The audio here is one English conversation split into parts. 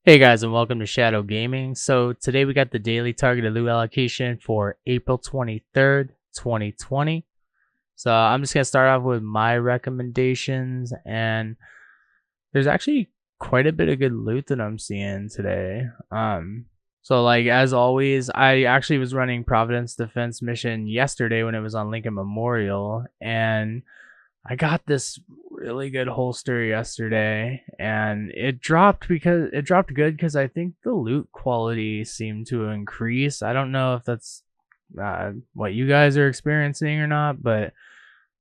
Hey guys, and welcome to Shadow Gaming. So today we got the daily targeted loot allocation for April 23rd, 2020. So I'm just going to start off with my recommendations, and there's actually quite a bit of good loot that I'm seeing today. So like as always, I actually was running Providence Defense mission yesterday when it was on Lincoln Memorial, and I got this really good holster yesterday, and it dropped good because I think the loot quality seemed to increase. I don't know if that's what you guys are experiencing or not, but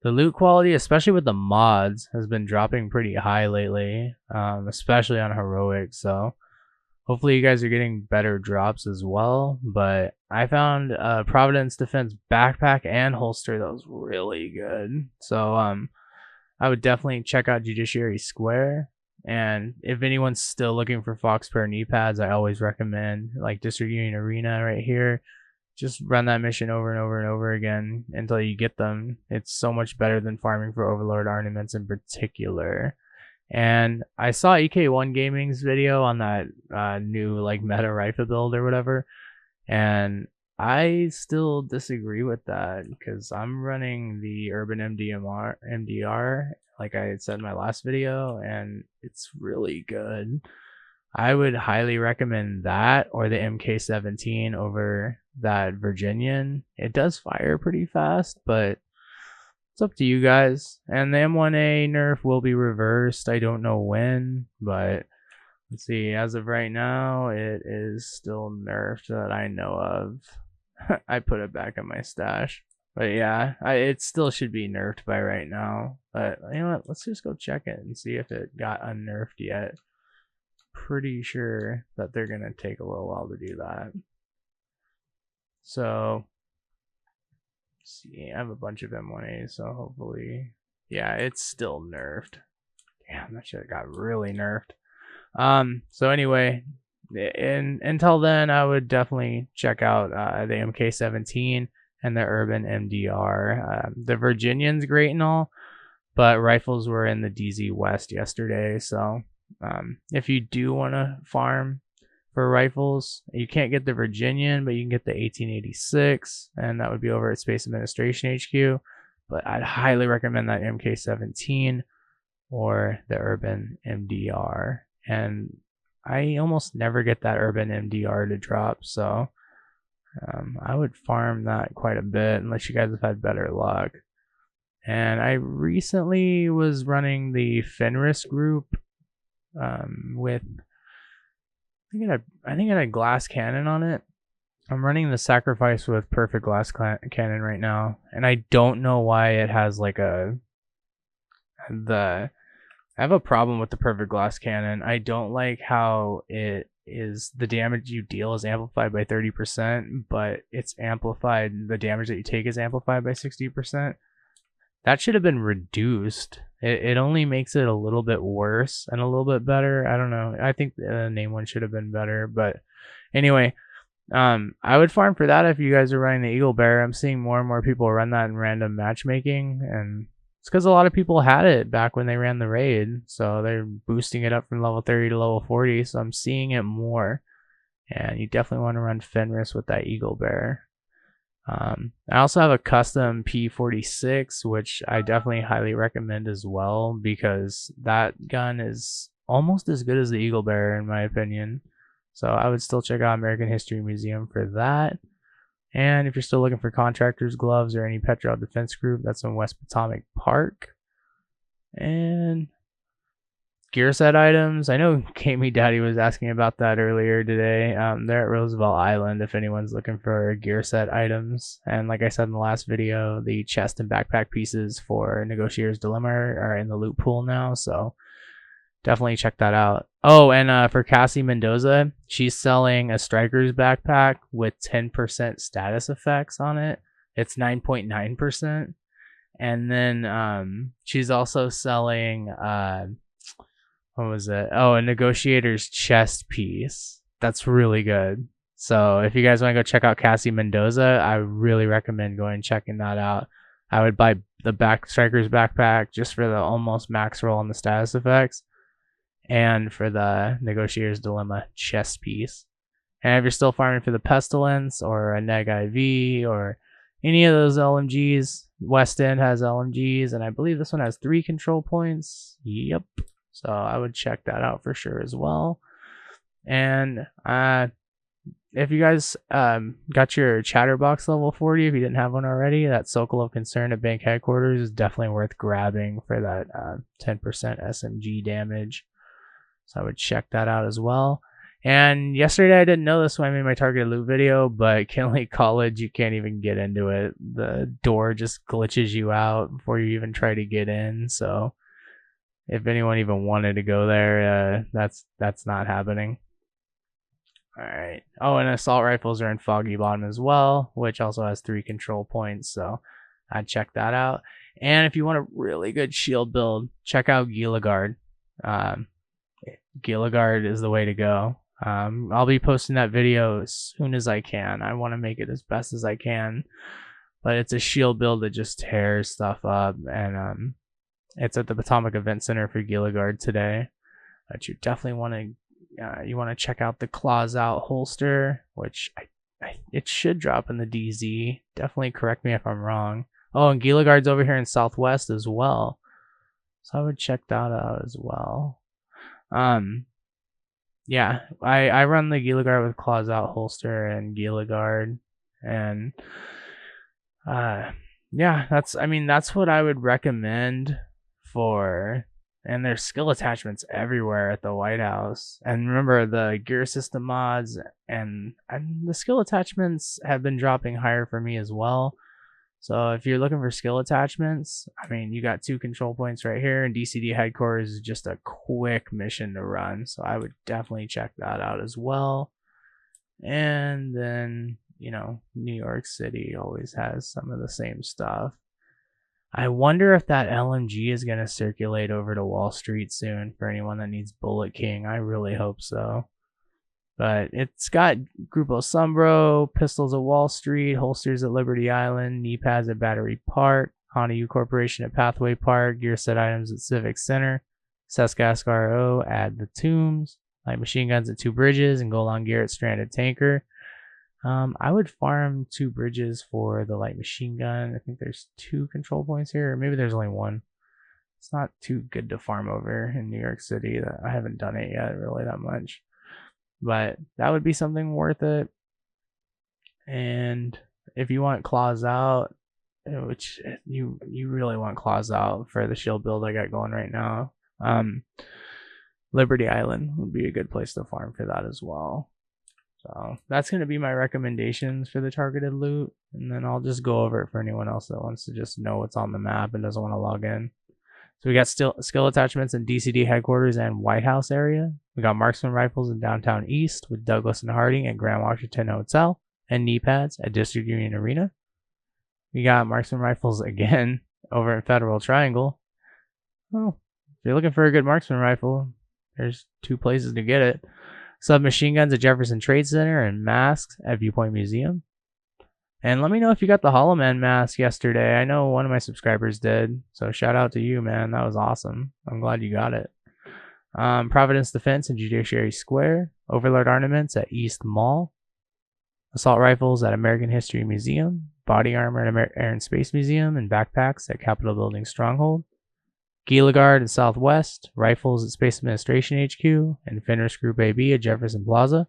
the loot quality, especially with the mods, has been dropping pretty high lately, especially on heroic. So hopefully you guys are getting better drops as well. But I found a Providence Defense backpack and holster that was really good. So I would definitely check out Judiciary Square. And if anyone's still looking for Foxpair knee pads, I always recommend like District Union Arena right here. Just run that mission over and over and over again until you get them. It's so much better than farming for Overlord ornaments in particular. And I saw EK1 Gaming's video on that new like meta rifle build or whatever, and I still disagree with that because I'm running the Urban MDR like I had said in my last video, and it's really good. I would highly recommend that or the MK17 over that Virginian. It does fire pretty fast, but it's up to you guys. And the M1A nerf will be reversed. I don't know when, but let's see. As of right now, it is still nerfed that I know of. I put it back in my stash. But yeah, it still should be nerfed by right now. But you know what? Let's just go check it and see if it got unnerfed yet. Pretty sure that they're going to take a little while to do that. So, let's see. I have a bunch of M1As, so hopefully. Yeah, it's still nerfed. Damn, that shit got really nerfed. So anyway, until then, I would definitely check out the MK17 and the Urban MDR. The Virginian's great and all, but rifles were in the DZ West yesterday. So if you do want to farm for rifles, you can't get the Virginian, but you can get the 1886, and that would be over at Space Administration HQ. But I'd highly recommend that MK17 or the Urban MDR. And I almost never get that Urban MDR to drop, so I would farm that quite a bit unless you guys have had better luck. And I recently was running the Fenris group with I think it had glass cannon on it. I'm running the sacrifice with perfect glass cannon right now, and I don't know why it has like I have a problem with the perfect glass cannon. I don't like how it is the damage you deal is amplified by 30%, but it's amplified, the damage that you take is amplified by 60%. That should have been reduced. It only makes it a little bit worse and a little bit better. I don't know. I think the name one should have been better, but anyway, I would farm for that if you guys are running the Eagle Bear. I'm seeing more and more people run that in random matchmaking, and it's because a lot of people had it back when they ran the raid, so they're boosting it up from level 30 to level 40, so I'm seeing it more, and you definitely want to run Fenris with that Eagle Bear. I also have a custom P46, which I definitely highly recommend as well, because that gun is almost as good as the Eagle Bear in my opinion. So I would still check out American History Museum for that. And if you're still looking for contractors gloves or any Petrol Defense Group, that's in West Potomac Park. And gear set items, I know Kami Daddy was asking about that earlier today. They're at Roosevelt Island if anyone's looking for gear set items. And like I said in the last video, the chest and backpack pieces for Negotiator's Dilemma are in the loot pool now, so definitely check that out. Oh, and for Cassie Mendoza, she's selling a Striker's backpack with 10% status effects on it. It's 9.9%. And then she's also selling what was it? Oh, a Negotiator's chest piece. That's really good. So if you guys want to go check out Cassie Mendoza, I really recommend going and checking that out. I would buy the Striker's backpack just for the almost max roll on the status effects. and for the Negotiator's Dilemma chest piece. And if you're still farming for the Pestilence or a Neg IV or any of those LMGs, West End has LMGs, and I believe this one has 3 control points. Yep. So I would check that out for sure as well. And if you guys got your Chatterbox level 40, if you didn't have one already, that Circle of Concern at Bank Headquarters is definitely worth grabbing for that 10% SMG damage. So I would check that out as well. And yesterday I didn't know this when I made my targeted loot video, but Kinley College, you can't even get into it. The door just glitches you out before you even try to get in. So if anyone even wanted to go there, that's not happening. All right. Oh, and assault rifles are in Foggy Bottom as well, which also has 3 control points. So I'd check that out. And if you want a really good shield build, check out Gilligard. Gilligard is the way to go. I'll be posting that video as soon as I can. I want to make it as best as I can, but it's a shield build that just tears stuff up, and it's at the Potomac Event Center for Gilligard today. But you definitely want to check out the Claws Out holster, which it should drop in the DZ. Definitely correct me if I'm wrong. Oh, and Gilligard's over here in Southwest as well, so I would check that out as well. Yeah, I run the Gilligard with Claws Out holster and Gilligard, and yeah, that's what I would recommend for. And there's skill attachments everywhere at the White House. And remember, the gear system mods and the skill attachments have been dropping higher for me as well. So if you're looking for skill attachments, you got 2 control points right here, and DCD headquarters is just a quick mission to run. So I would definitely check that out as well. And then, New York City always has some of the same stuff. I wonder if that LMG is going to circulate over to Wall Street soon for anyone that needs Bullet King. I really hope so. But it's got Grupo Sombro, pistols at Wall Street, holsters at Liberty Island, knee pads at Battery Park, Honda U Corporation at Pathway Park, gear set items at Civic Center, Seskask RO at the Tombs, light machine guns at 2 Bridges, and Golan gear at Stranded Tanker. I would farm 2 Bridges for the light machine gun. I think there's 2 control points here, or maybe there's only 1. It's not too good to farm over in New York City. I haven't done it yet really that much. But that would be something worth it. And if you want Claws Out, which you really want Claws Out for the shield build I got going right now, Liberty Island would be a good place to farm for that as well. So that's going to be my recommendations for the targeted loot. And then I'll just go over it for anyone else that wants to just know what's on the map and doesn't want to log in. So we got skill attachments in DCD headquarters and White House area. We got marksman rifles in downtown East with Douglas and Harding at Grand Washington Hotel, and knee pads at District Union Arena. We got marksman rifles again over at Federal Triangle. Well, if you're looking for a good marksman rifle, there's 2 places to get it. Submachine guns at Jefferson Trade Center and masks at Viewpoint Museum. And let me know if you got the Hollow Man mask yesterday. I know one of my subscribers did. So shout out to you, man. That was awesome. I'm glad you got it. Providence Defense and Judiciary Square. Overlord Ornaments at East Mall. Assault rifles at American History Museum. Body armor at Air and Space Museum. And backpacks at Capitol Building Stronghold. Gilligard at Southwest. Rifles at Space Administration HQ. And Fenris Group AB at Jefferson Plaza.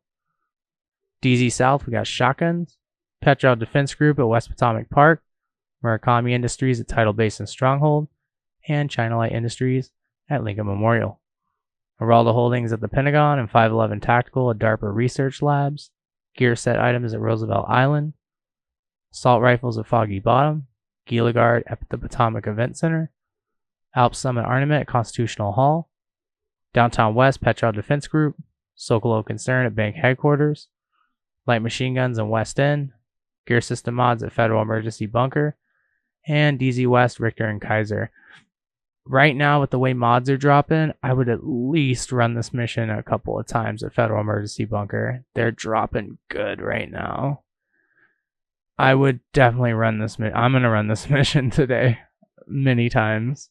DZ South, we got shotguns. Petrol Defense Group at West Potomac Park, Murakami Industries at Tidal Basin Stronghold, and China Light Industries at Lincoln Memorial. Geraldo Holdings at the Pentagon and 511 Tactical at DARPA Research Labs, gear set items at Roosevelt Island, assault rifles at Foggy Bottom, Gilligard at the Potomac Event Center, Alps Summit Armament at Constitutional Hall, Downtown West Petrol Defense Group, Sokolo Concern at Bank Headquarters, light machine guns in West End, gear system mods at Federal Emergency Bunker, and DZ West, Richter, and Kaiser. Right now, with the way mods are dropping, I would at least run this mission a couple of times at Federal Emergency Bunker. They're dropping good right now. I would definitely run this mission. I'm going to run this mission today many times.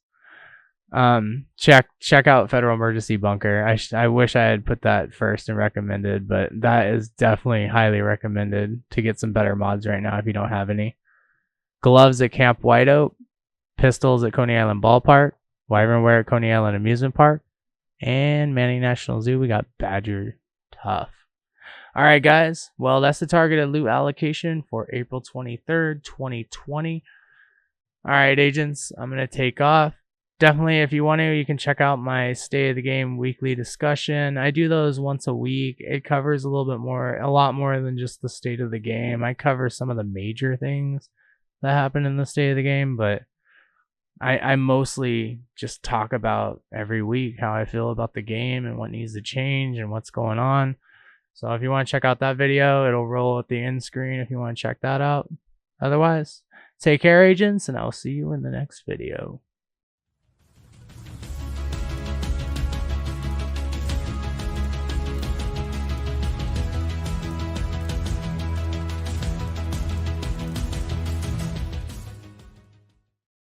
Check out Federal Emergency Bunker. I wish I had put that first and recommended, but that is definitely highly recommended to get some better mods right now if you don't have any. Gloves at Camp White Oak, pistols at Coney Island Ballpark, Wyvern Wear at Coney Island Amusement Park, and Manning National Zoo. We got Badger Tough. All right, guys. Well, that's the targeted loot allocation for April 23rd, 2020. All right, agents, I'm going to take off. Definitely, if you want to, you can check out my State of the Game weekly discussion. I do those once a week. It covers a lot more than just the state of the game. I cover some of the major things that happen in the state of the game, but I mostly just talk about every week how I feel about the game and what needs to change and what's going on. So if you want to check out that video, it'll roll at the end screen if you want to check that out. Otherwise, take care, agents, and I'll see you in the next video.